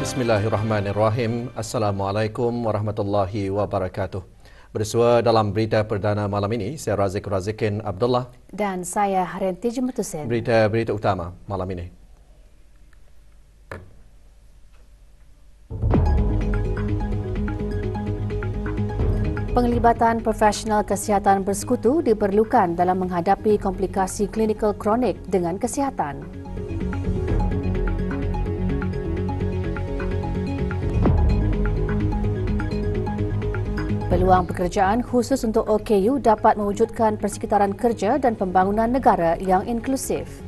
Bismillahirrahmanirrahim. Assalamualaikum warahmatullahi wabarakatuh. Bersua dalam berita perdana malam ini, saya Razik Razikin Abdullah dan saya Haryanti Jumetusen. Berita utama malam ini. Penglibatan profesional kesihatan bersekutu diperlukan dalam menghadapi komplikasi klinikal kronik dengan kesihatan. Peluang pekerjaan khusus untuk OKU dapat mewujudkan persekitaran kerja dan pembangunan negara yang inklusif.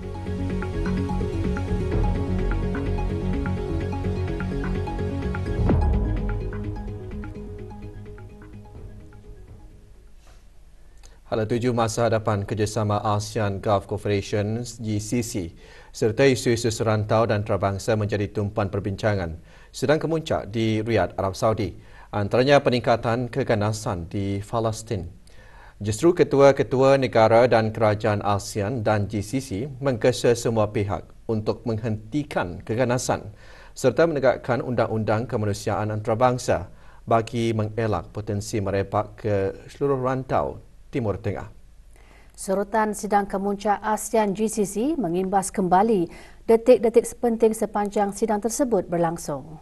Hala tuju masa hadapan kerjasama ASEAN Gulf Cooperation GCC serta isu-isu serantau dan antarabangsa menjadi tumpuan perbincangan sedang kemuncak di Riyadh, Arab Saudi. Antaranya peningkatan keganasan di Palestin. Justru ketua-ketua negara dan kerajaan ASEAN dan GCC menggesa semua pihak untuk menghentikan keganasan serta menegakkan undang-undang kemanusiaan antarabangsa bagi mengelak potensi merebak ke seluruh rantau Timur Tengah. Sorutan sidang kemuncak ASEAN GCC mengimbas kembali detik-detik penting sepanjang sidang tersebut berlangsung.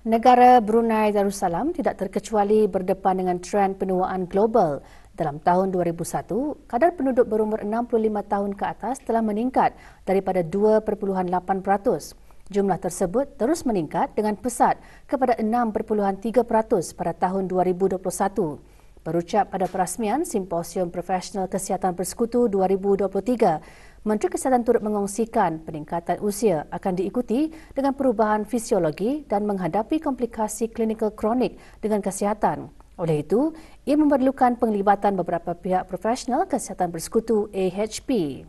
Negara Brunei Darussalam tidak terkecuali berdepan dengan trend penuaan global Dalam tahun 2001, kadar penduduk berumur 65 tahun ke atas telah meningkat daripada 2.8%. Jumlah tersebut terus meningkat dengan pesat kepada 6.3% pada tahun 2021. Berucap pada perasmian Simposium Profesional Kesihatan Bersekutu 2023, Menteri Kesihatan turut mengongsikan peningkatan usia akan diikuti dengan perubahan fisiologi dan menghadapi komplikasi klinikal kronik dengan kesihatan. Oleh itu, ia memerlukan penglibatan beberapa pihak profesional kesihatan bersekutu AHP.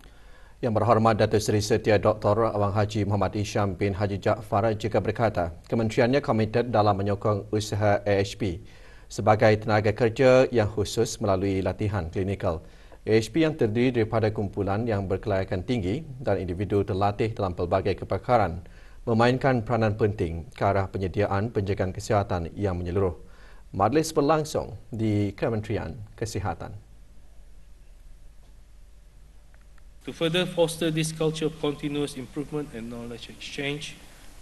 Yang berhormat Datuk Seri Setia Dr. Awang Haji Muhammad Isham bin Haji Jaafar juga berkata, kementeriannya komited dalam menyokong usaha AHP sebagai tenaga kerja yang khusus melalui latihan klinikal. AHP yang terdiri daripada kumpulan yang berkelayakan tinggi dan individu terlatih dalam pelbagai kepakaran memainkan peranan penting ke arah penyediaan penjagaan kesihatan yang menyeluruh. Majlis berlangsung di Kementerian Kesihatan. To further foster this culture of continuous improvement and knowledge exchange,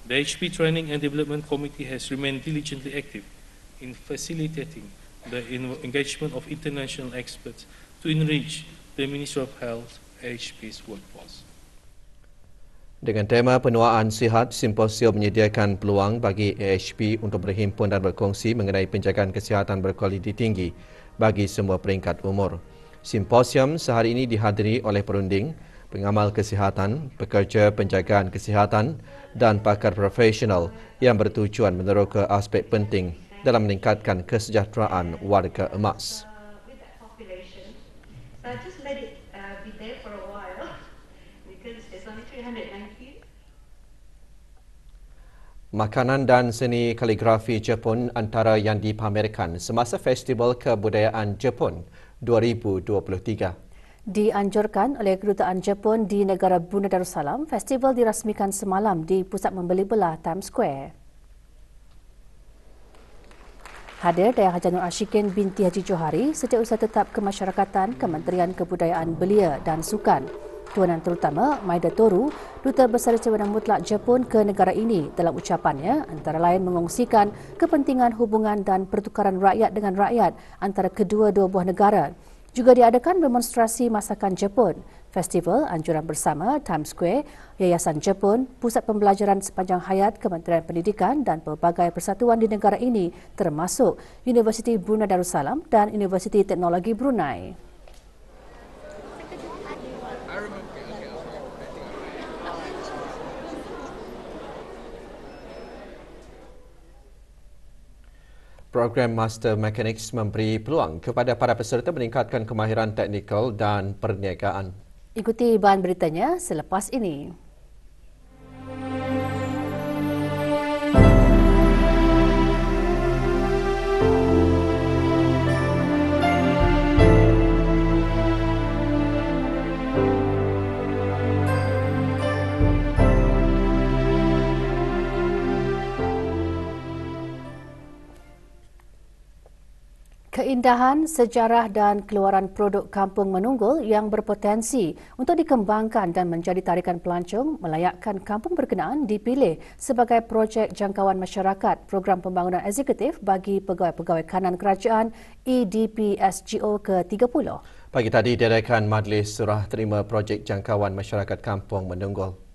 the AHP Training and Development Committee has remained diligently active in facilitating the engagement of international experts to enrich the Ministry of Health AHP's workforce. Dengan tema penuaan sihat, simposium menyediakan peluang bagi AHP untuk berhimpun dan berkongsi mengenai penjagaan kesihatan berkualiti tinggi bagi semua peringkat umur. Simposium sehari ini dihadiri oleh perunding, pengamal kesihatan, pekerja penjagaan kesihatan dan pakar profesional yang bertujuan meneroka aspek penting dalam meningkatkan kesejahteraan warga emas. Makanan dan seni kaligrafi Jepun antara yang dipamerkan semasa Festival Kebudayaan Jepun 2023. Dianjurkan oleh Kedutaan Jepun di negara Brunei Darussalam, festival dirasmikan semalam di pusat membeli belah Times Square. Hadir Dayang Haji Nur Ashikin binti Haji Johari, Setiausaha Tetap Kemasyarakatan Kementerian Kebudayaan Belia dan Sukan. Tuanan terutama Maida Toru, Duta Besar Cawangan Mutlak Jepun ke negara ini, dalam ucapannya antara lain mengongsikan kepentingan hubungan dan pertukaran rakyat dengan rakyat antara kedua-dua buah negara. Juga diadakan demonstrasi masakan Jepun, festival anjuran bersama Times Square, Yayasan Jepun, Pusat Pembelajaran Sepanjang Hayat Kementerian Pendidikan dan pelbagai persatuan di negara ini termasuk Universiti Brunei Darussalam dan Universiti Teknologi Brunei. Program Master Mechanics memberi peluang kepada para peserta meningkatkan kemahiran teknikal dan perniagaan. Ikuti bahan beritanya selepas ini. Keindahan, sejarah dan keluaran produk kampung menunggul yang berpotensi untuk dikembangkan dan menjadi tarikan pelancong melayakkan kampung berkenaan dipilih sebagai projek jangkauan masyarakat Program Pembangunan Eksekutif bagi Pegawai-Pegawai Kanan Kerajaan EDPSGO ke-30. Pagi tadi diadakan Majlis Serah Terima Projek Jangkauan Masyarakat Kampung Menunggul.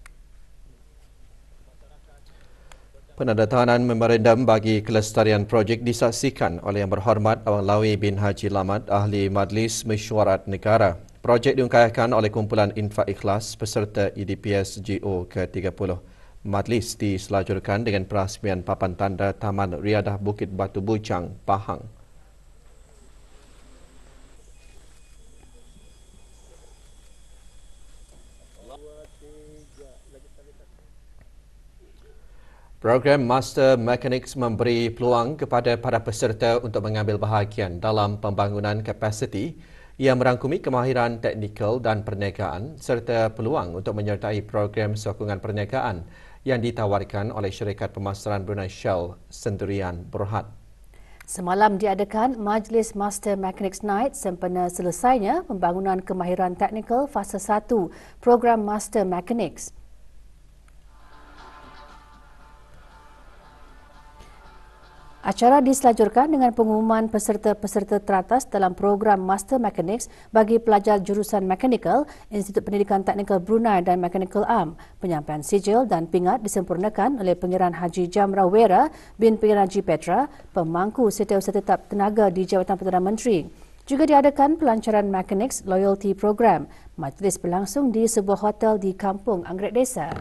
Penandatanganan memorandum bagi kelestarian projek disaksikan oleh Yang Berhormat Awang Lawi bin Haji Lamat, Ahli Majlis Mesyuarat Negara. Projek diungkapkan oleh kumpulan Infak Ikhlas peserta EDPSGO ke-30. Majlis diselajurkan dengan perasmian papan tanda Taman Riadah Bukit Batu Bujang, Pahang. Program Master Mechanics memberi peluang kepada para peserta untuk mengambil bahagian dalam pembangunan kapasiti yang merangkumi kemahiran teknikal dan perniagaan serta peluang untuk menyertai program sokongan perniagaan yang ditawarkan oleh Syarikat Pemasaran Brunei Shell Sendirian Berhad. Semalam diadakan Majlis Master Mechanics Night sempena selesainya pembangunan kemahiran teknikal fasa 1 Program Master Mechanics. Acara diselajurkan dengan pengumuman peserta-peserta teratas dalam program Master Mechanics bagi pelajar jurusan Mechanical, Institut Pendidikan Teknikal Brunei dan Mechanical Arm. Penyampaian sijil dan pingat disempurnakan oleh Pengiran Haji Jamra Wera bin Pengiran Haji Petra, pemangku Setiausaha Tetap Tenaga di Jabatan Perdana Menteri. Juga diadakan pelancaran Mechanics Loyalty Program. Majlis berlangsung di sebuah hotel di Kampung Anggrek Desa.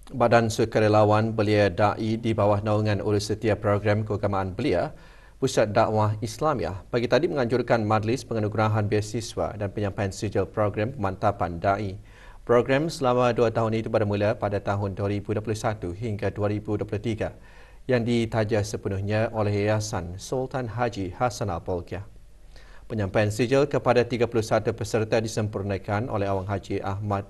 Badan Sukarelawan Belia Da'i di bawah naungan Urus Setia Program Keagamaan Belia, Pusat Dakwah Islamiah, pagi tadi menganjurkan majlis penganugerahan beasiswa dan penyampaian sijil program pemantapan Da'i. Program selama 2 tahun itu bermula pada tahun 2021 hingga 2023 yang ditaja sepenuhnya oleh Yayasan Sultan Haji Hassan Al-Bolkiah. Penyampaian sijil kepada 31 peserta disempurnakan oleh Awang Haji Ahmad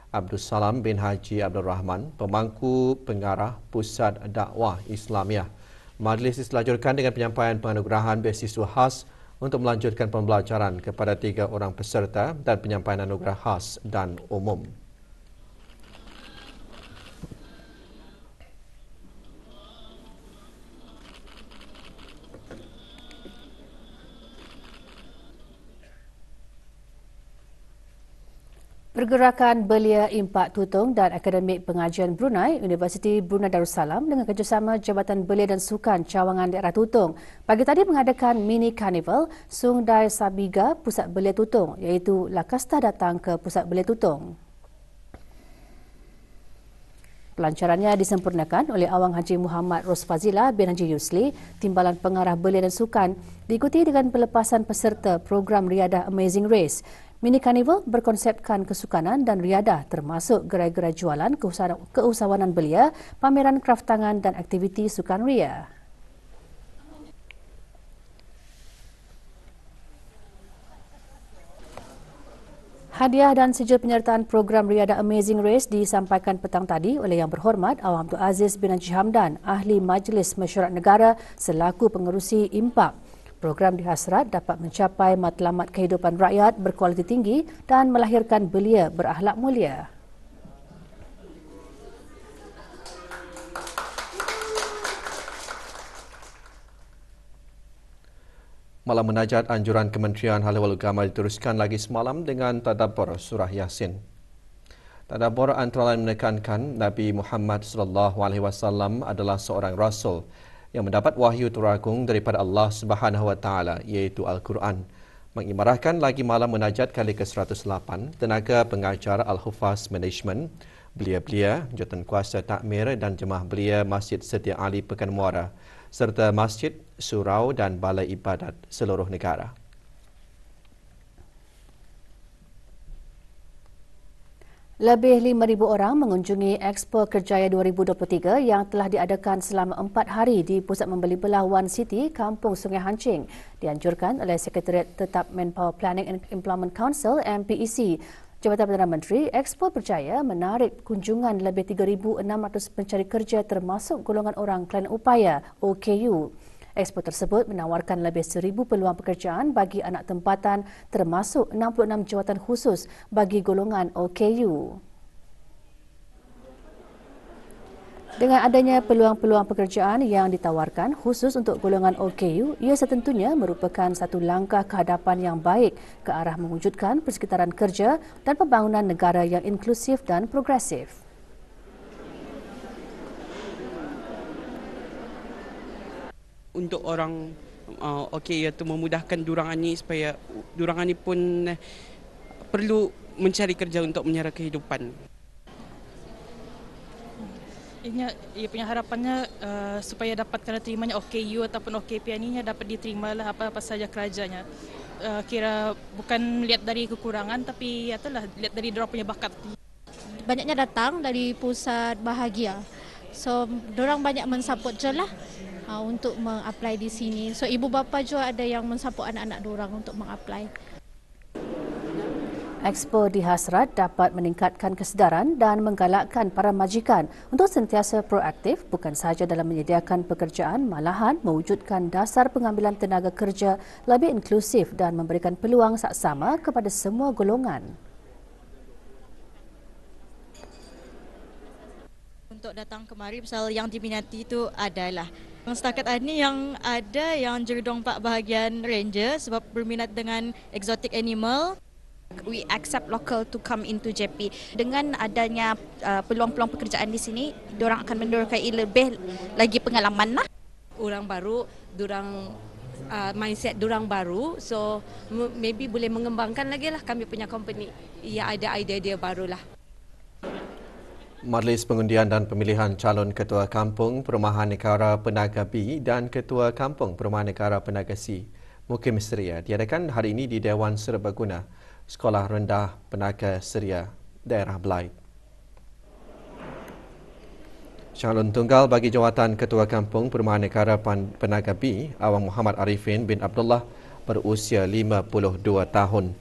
Abdul Salam bin Haji Abdul Rahman, pemangku pengarah Pusat Dakwah Islamiah. Majlis diselajurkan dengan penyampaian penganugerahan beasiswa khas untuk melanjutkan pembelajaran kepada 3 orang peserta dan penyampaian anugerah khas dan umum. Pergerakan Belia Impak Tutong dan Akademik Pengajian Brunei, Universiti Brunei Darussalam dengan kerjasama Jabatan Belia dan Sukan Cawangan Daerah Tutong pagi tadi mengadakan mini karnival Sung Dai Sabiga Pusat Belia Tutong, iaitu Lakasta datang ke Pusat Belia Tutong. Pelancarannya disempurnakan oleh Awang Haji Muhammad Rosfazila bin Haji Yusli, Timbalan Pengarah Belia dan Sukan, diikuti dengan pelepasan peserta program Riadah Amazing Race. Mini Carnival berkonsepkan kesukanan dan riadah termasuk gerai-gerai jualan keusahawanan belia, pameran kraf tangan dan aktiviti sukan ria. Hadiah dan sijil penyertaan program Riadah Amazing Race disampaikan petang tadi oleh Yang Berhormat Awang Abdul Aziz bin Haji Hamdan, Ahli Majlis Mesyuarat Negara selaku pengerusi Impak. Program dihasrat dapat mencapai matlamat kehidupan rakyat berkualiti tinggi dan melahirkan belia berakhlak mulia. Malam Munajat anjuran Kementerian Hal Ehwal Agama diteruskan lagi semalam dengan tadabbur surah Yasin. Tadabbur antara lain menekankan Nabi Muhammad SAW adalah seorang rasul yang mendapat wahyu teragung daripada Allah Subhanahu Wa Taala, iaitu Al-Quran. Mengimarahkan lagi malam munajat kali ke-108, tenaga pengajar Al-Hufaz Management, belia-belia, Jawatankuasa Takmir dan jemaah belia Masjid Setia Ali Pekan Muara, serta masjid, surau dan balai ibadat seluruh negara. Lebih 5,000 orang mengunjungi Expo Kerjaya 2023 yang telah diadakan selama 4 hari di Pusat Membeli Belah One City, Kampung Sungai Hancing. Dianjurkan oleh Sekretariat Tetap Manpower Planning and Employment Council MPEC. Jabatan Perdana Menteri, Expo berjaya menarik kunjungan lebih 3,600 pencari kerja termasuk golongan orang kelainan upaya OKU. Expo tersebut menawarkan lebih 1,000 peluang pekerjaan bagi anak tempatan termasuk 66 jawatan khusus bagi golongan OKU. Dengan adanya peluang-peluang pekerjaan yang ditawarkan khusus untuk golongan OKU, ia setentunya merupakan satu langkah kehadapan yang baik ke arah mewujudkan persekitaran kerja dan pembangunan negara yang inklusif dan progresif. Untuk orang iaitu memudahkan diorang ni supaya diorang ni pun perlu mencari kerja untuk menyara kehidupan. Ia punya harapannya supaya dapat kena terimanya OKU ataupun OKP ni dapat diterimalah apa-apa saja kerajanya. Kira bukan melihat dari kekurangan tapi lihat dari diorang punya bakat. Banyaknya datang dari pusat bahagia. So, diorang banyak mensupport je lah untuk mengapply di sini. So, ibu bapa juga ada yang mensupport anak-anak diorang untuk mengapply. Expo di Hasrat dapat meningkatkan kesedaran dan menggalakkan para majikan untuk sentiasa proaktif bukan sahaja dalam menyediakan pekerjaan, malahan mewujudkan dasar pengambilan tenaga kerja lebih inklusif dan memberikan peluang saksama kepada semua golongan. Untuk datang kemari, pasal yang diminati itu adalah setakat ini yang ada yang jerodong 4 bahagian ranger sebab berminat dengan exotic animal. We accept local to come into JP. Dengan adanya peluang-peluang pekerjaan di sini, diorang akan mendorkai lebih lagi pengalaman lah. Orang baru, mindset dorang baru, so maybe boleh mengembangkan lagi lah kami punya company. Ya, ada idea baru lah. Majlis Pengundian dan Pemilihan Calon Ketua Kampung Perumahan Negara Penaga B dan Ketua Kampung Perumahan Negara Penaga C Mukim Seria diadakan hari ini di Dewan Serbaguna, Sekolah Rendah Penaga Seria, Daerah Belait. Calon tunggal bagi jawatan Ketua Kampung Perumahan Negara Penaga B, Awang Muhammad Arifin bin Abdullah, berusia 52 tahun.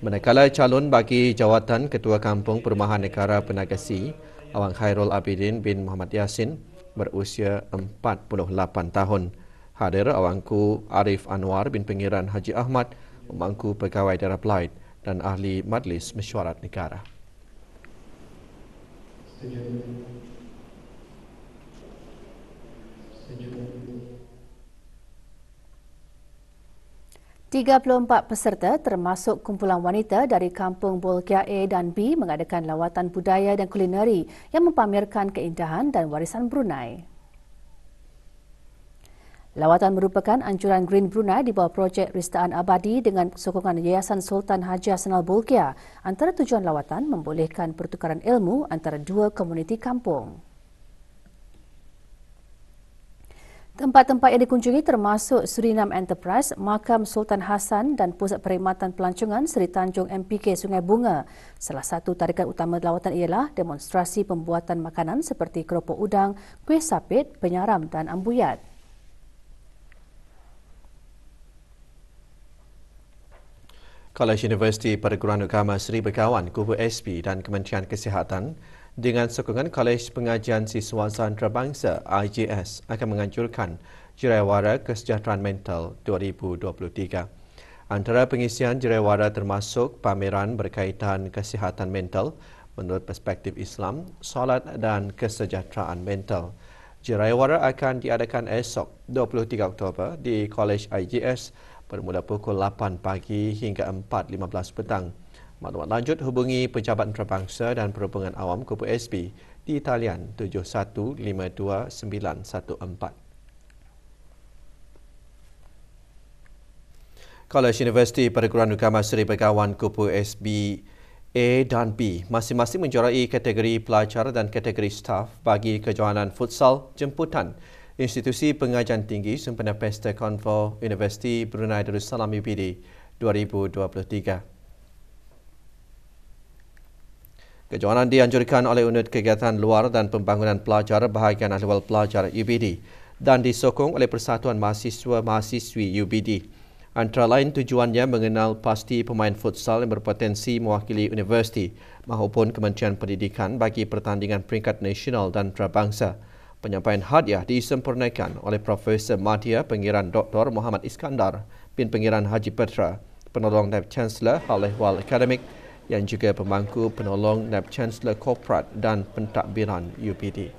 Manakala calon bagi jawatan Ketua Kampung Perumahan Negara Penaga C, Awang Khairul Abidin bin Muhammad Yasin, berusia 48 tahun. Hadir Awangku Arif Anwar bin Pengiran Haji Ahmad, Pemangku Pegawai Daerah Belait dan Ahli Majlis Mesyuarat Negara. .34 peserta termasuk kumpulan wanita dari kampung Bolkiah A dan B mengadakan lawatan budaya dan kulineri yang mempamerkan keindahan dan warisan Brunei. Lawatan merupakan anjuran Green Brunei di bawah projek Ristaan Abadi dengan sokongan Yayasan Sultan Haji Hassanal Bolkiah. Antara tujuan lawatan membolehkan pertukaran ilmu antara dua komuniti kampung. Tempat-tempat yang dikunjungi termasuk Suriname Enterprise, Makam Sultan Hassan dan Pusat Perkhidmatan Pelancongan Seri Tanjung MPK Sungai Bunga. Salah satu tarikan utama lawatan ialah demonstrasi pembuatan makanan seperti keropok udang, kuih sapit, penyaram dan ambuyat. Kolej Universiti Perguruan Agama Seri Begawan, Kubu SP dan Kementerian Kesihatan dengan sokongan Kolej Pengajian Siswaza Antarabangsa IJS akan menganjurkan Jariwara Kesejahteraan Mental 2023. Antara pengisian jariwara termasuk pameran berkaitan kesihatan mental menurut perspektif Islam, solat dan kesejahteraan mental. Jariwara akan diadakan esok 23 Oktober di Kolej IJS bermula pukul 8 pagi hingga 4.15 petang. Maklumat lanjut hubungi Pejabat Antarabangsa dan Perhubungan Awam Kubu SB di talian 715294. Kolej Universiti Perguruan Agama Seri Begawan Kubu SB A dan B masing-masing menjuarai kategori pelajar dan kategori staf bagi kejohanan futsal jemputan Institusi Pengajian Tinggi sempena Pesta Konvo Universiti Brunei Darussalam UPD 2023. Kejohanan dianjurkan oleh Unit Kegiatan Luar dan Pembangunan Pelajar Bahagian Ahliwal Pelajar UPD dan disokong oleh Persatuan Mahasiswa-Mahasiswi UPD. Antara lain tujuannya mengenal pasti pemain futsal yang berpotensi mewakili universiti maupun Kementerian Pendidikan bagi pertandingan peringkat nasional dan antarabangsa. Penyampaian hadiah disempurnakan oleh Profesor Madya Pengiran Dr. Muhammad Iskandar bin Pengiran Haji Petra, penolong Naib Chancellor Hal Ehwal Akademik yang juga pemangku penolong Naib Chancellor Korporat dan Pentadbiran UPD.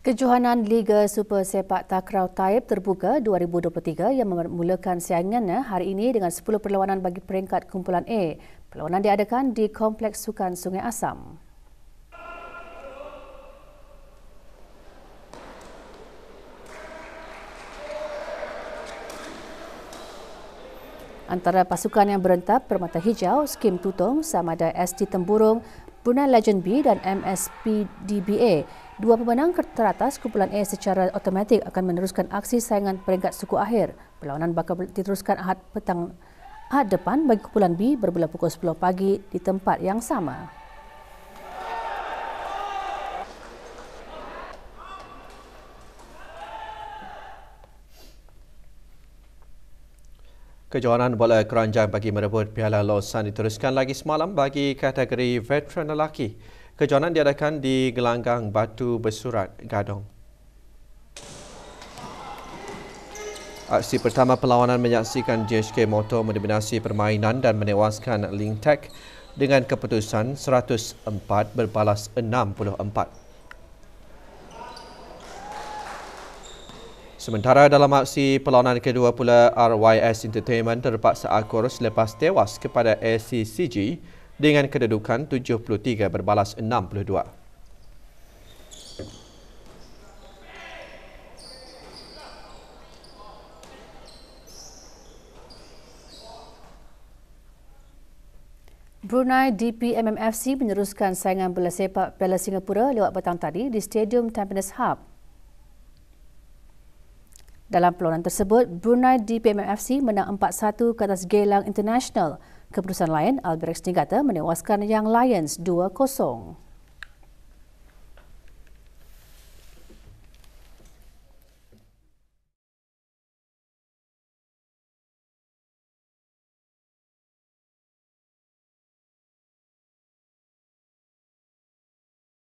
Kejohanan Liga Super Sepak Takraw Taib terbuka 2023 yang memulakan saingannya hari ini dengan 10 perlawanan bagi peringkat kumpulan A. Perlawanan diadakan di Kompleks Sukan Sungai Asam. Antara pasukan yang berentap Permata Hijau, Skim Tutong, Samada ST Temburong, Brunei Legend B dan MSPDBA. Dua pemenang teratas kumpulan A secara automatik akan meneruskan aksi saingan peringkat suku akhir. Perlawanan bakal diteruskan Ahad depan bagi kumpulan B bermula pukul 10 pagi di tempat yang sama. Kejohanan bola keranjang bagi merebut Piala Lausanne diteruskan lagi semalam bagi kategori veteran lelaki. Kejohanan diadakan di gelanggang Batu Bersurat, Gadong. Aksi pertama perlawanan menyaksikan JHK Motor mendominasi permainan dan menewaskan Lingtech dengan keputusan 104 berbalas 64. Sementara dalam aksi perlawanan kedua pula, RYS Entertainment terpaksa akur selepas tewas kepada SCCG dengan kedudukan 73 berbalas 62. Brunei DPMMFC meneruskan saingan bola sepak Piala Singapura lewat petang tadi di Stadium Tampines Hub. Dalam perlawanan tersebut, Brunei DPMMFC menang 4-1 ke atas Geylang International. Keputusan lain, Albirex Niigata menewaskan Young Lions 2-0.